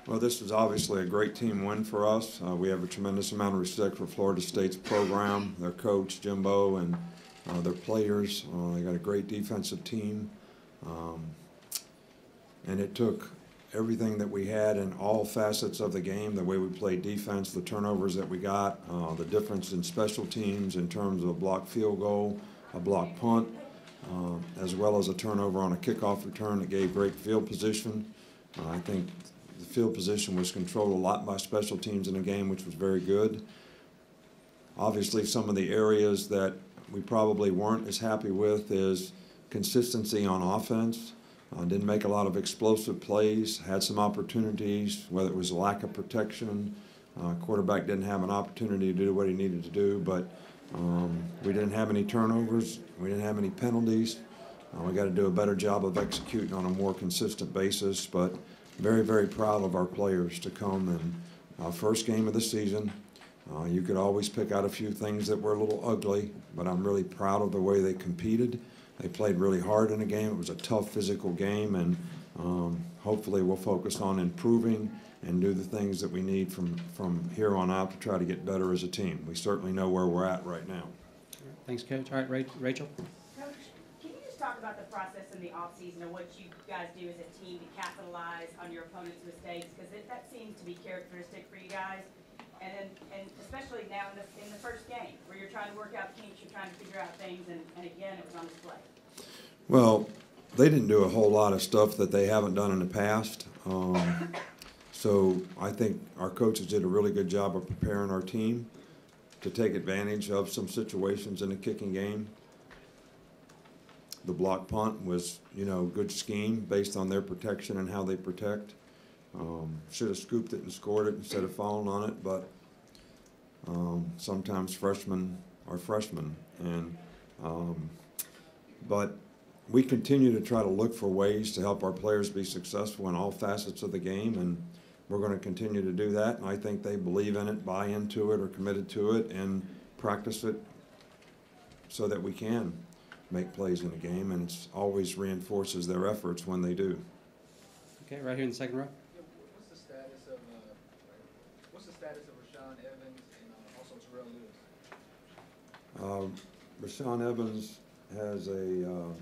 Well, this is obviously a great team win for us. We have a tremendous amount of respect for Florida State's program, their coach, Jimbo, and their players. They got a great defensive team. Um, and it took everything that we had in all facets of the game, the way we played defense, the turnovers that we got, the difference in special teams in terms of a blocked field goal, a blocked punt, as well as a turnover on a kickoff return that gave great field position. I think the field position was controlled a lot by special teams in the game, which was very good. Obviously, some of the areas that we probably weren't as happy with is consistency on offense. Didn't make a lot of explosive plays, had some opportunities, whether it was a lack of protection. Quarterback didn't have an opportunity to do what he needed to do, but we didn't have any turnovers. We didn't have any penalties. We got to do a better job of executing on a more consistent basis, but very, very proud of our players to come and first game of the season. You could always pick out a few things that were a little ugly, but I'm really proud of the way they competed. They played really hard in the game. It was a tough physical game, and hopefully we'll focus on improving and do the things that we need from here on out to try to get better as a team. We certainly know where we're at right now. Thanks, Coach. All right, Rachel. Coach, can you just talk about the process in the offseason and what you guys do as a team to capitalize on your opponent's mistakes? Because that seems to be characteristic for you guys. And especially now in the first game, where you're trying to work out kinks, you're trying to figure out things, and again, it was on display. Well, they didn't do a whole lot of stuff that they haven't done in the past. So I think our coaches did a really good job of preparing our team to take advantage of some situations in the kicking game. The block punt was, good scheme based on their protection and how they protect. Should have scooped it and scored it instead of falling on it, but sometimes freshmen are freshmen. But we continue to try to look for ways to help our players be successful in all facets of the game, and we're going to continue to do that. And I think they believe in it, buy into it, or committed to it, and practice it so that we can make plays in the game, and it always reinforces their efforts when they do. Okay, right here in the second row. What's the status of Rashawn Evans and also Terrell Lewis? Rashawn Evans has a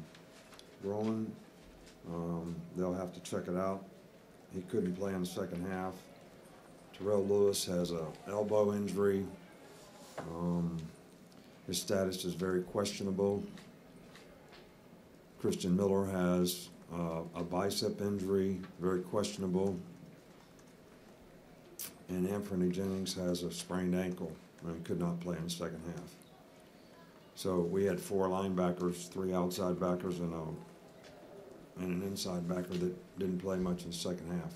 groin. They'll have to check it out. He couldn't play in the second half. Terrell Lewis has an elbow injury. His status is very questionable. Christian Miller has a bicep injury, very questionable. And Anthony Jennings has a sprained ankle and could not play in the second half. So we had 4 linebackers, 3 outside backers, and an inside backer that didn't play much in the second half.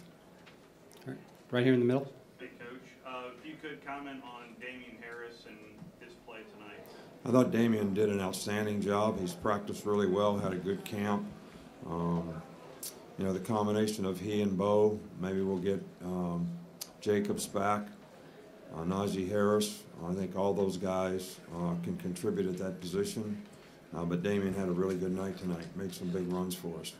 All right here in the middle. Hey, Coach. If you could comment on Damian Harris and his play tonight. I thought Damian did an outstanding job. He's practiced really well, had a good camp. The combination of he and Bo, maybe we'll get Jacobs back, Najee Harris. I think all those guys can contribute at that position. But Damian had a really good night tonight, made some big runs for us.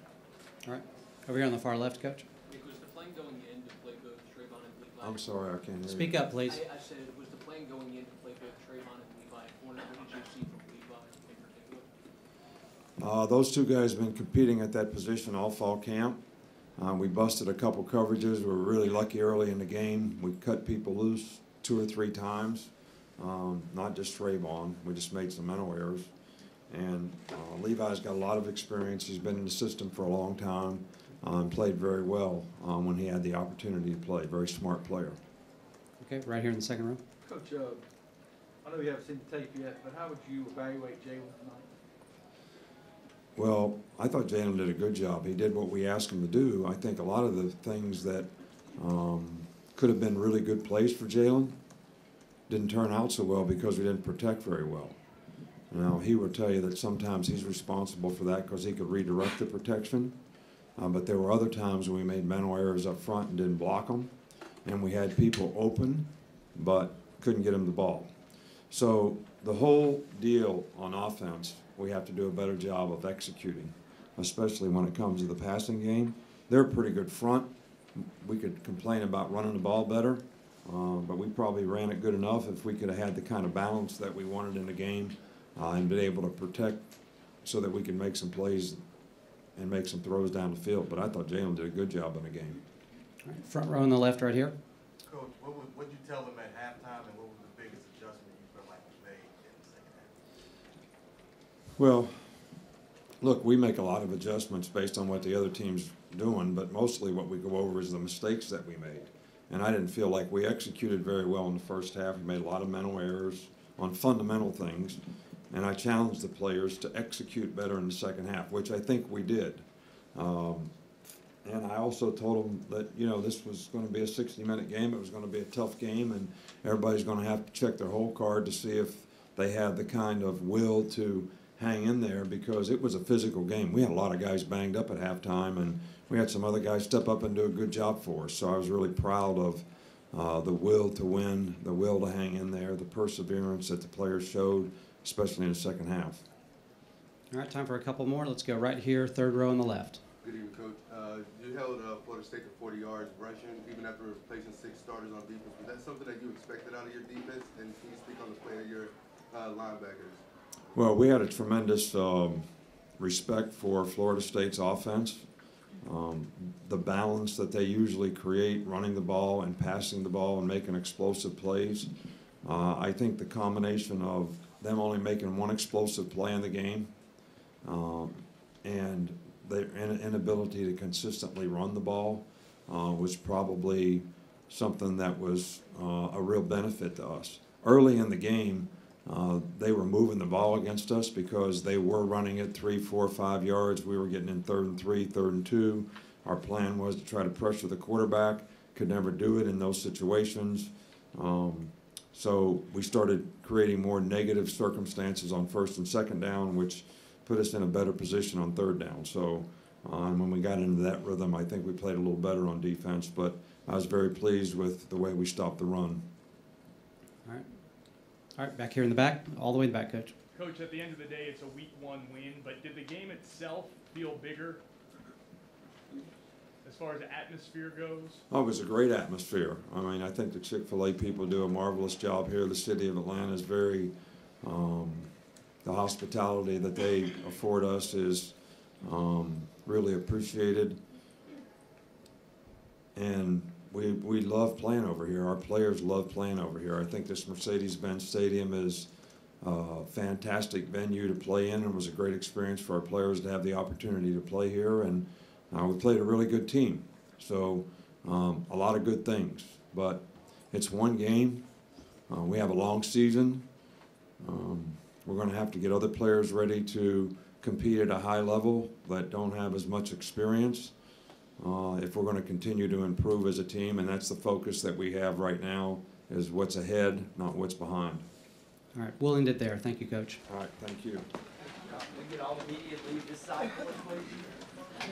All right. Over here on the far left, Coach. Was the plan going in to play both Trayvon and Levi? I'm sorry, I can't hear you. Speak up, please. I said, was the plan going in to play both Trayvon and Levi at corner? What did you see from Levi in particular? Those 2 guys have been competing at that position all fall camp. We busted a couple coverages. We were really lucky early in the game. We cut people loose 2 or 3 times, not just Trayvon. We just made some mental errors. And Levi's got a lot of experience. He's been in the system for a long time and played very well when he had the opportunity to play. Very smart player. Okay, right here in the second row. Coach, I know you haven't seen the tape yet, but how would you evaluate Jalen tonight? Well, I thought Jalen did a good job. He did what we asked him to do. I think a lot of the things that could have been really good plays for Jalen didn't turn out so well because we didn't protect very well. Now, he would tell you that sometimes he's responsible for that because he could redirect the protection. But there were other times when we made mental errors up front and didn't block them. And we had people open, but couldn't get them the ball. So the whole deal on offense, we have to do a better job of executing, especially when it comes to the passing game. They're a pretty good front. we could complain about running the ball better, but we probably ran it good enough if we could have had the kind of balance that we wanted in the game and been able to protect so that we could make some plays and make some throws down the field. But I thought Jalen did a good job in the game. All right, front row on the left right here. Coach, what'd you tell them at halftime, and what was the biggest adjustment you felt like was made in the second half? Well, look, we make a lot of adjustments based on what the other team's doing, but mostly what we go over is the mistakes that we made. And I didn't feel like we executed very well in the first half. We made a lot of mental errors on fundamental things, and I challenged the players to execute better in the second half, which I think we did. And I also told them that, you know, this was going to be a 60-minute game. It was going to be a tough game, and everybody's going to have to check their whole card to see if they had the kind of will to hang in there, because it was a physical game. We had a lot of guys banged up at halftime, and we had some other guys step up and do a good job for us. So I was really proud of the will to win, the will to hang in there, the perseverance that the players showed, especially in the second half. All right, time for a couple more. Let's go right here, third row on the left. Good evening, Coach. You held Florida State to 40 yards rushing, even after replacing 6 starters on defense. Was that something that you expected out of your defense? And can you speak on the play of your linebackers? Well, we had a tremendous respect for Florida State's offense. The balance that they usually create, running the ball and passing the ball and making explosive plays. I think the combination of them only making one explosive play in the game and their inability to consistently run the ball was probably something that was a real benefit to us. Early in the game, they were moving the ball against us because they were running it 3, 4, 5 yards. We were getting in 3rd and 3, 3rd and 2. Our plan was to try to pressure the quarterback. Could never do it in those situations. So we started creating more negative circumstances on 1st and 2nd down, which put us in a better position on 3rd down. So and when we got into that rhythm, I think we played a little better on defense. But I was very pleased with the way we stopped the run. All right. All right, back here in the back, all the way in the back, Coach. Coach, at the end of the day, it's a week 1 win, but did the game itself feel bigger as far as the atmosphere goes? Oh, it was a great atmosphere. I mean, I think the Chick Fil A people do a marvelous job here. The city of Atlanta is very, the hospitality that they afford us is really appreciated. And we love playing over here. Our players love playing over here. I think this Mercedes-Benz Stadium is a fantastic venue to play in. It was a great experience for our players to have the opportunity to play here, and we played a really good team. So a lot of good things, but it's one game. We have a long season. We're going to have to get other players ready to compete at a high level that don't have as much experience. If we're going to continue to improve as a team, and that's the focus that we have right now, is what's ahead, not what's behind. All right, we'll end it there. Thank you, Coach. All right, thank you. We get all the media leave this side, please.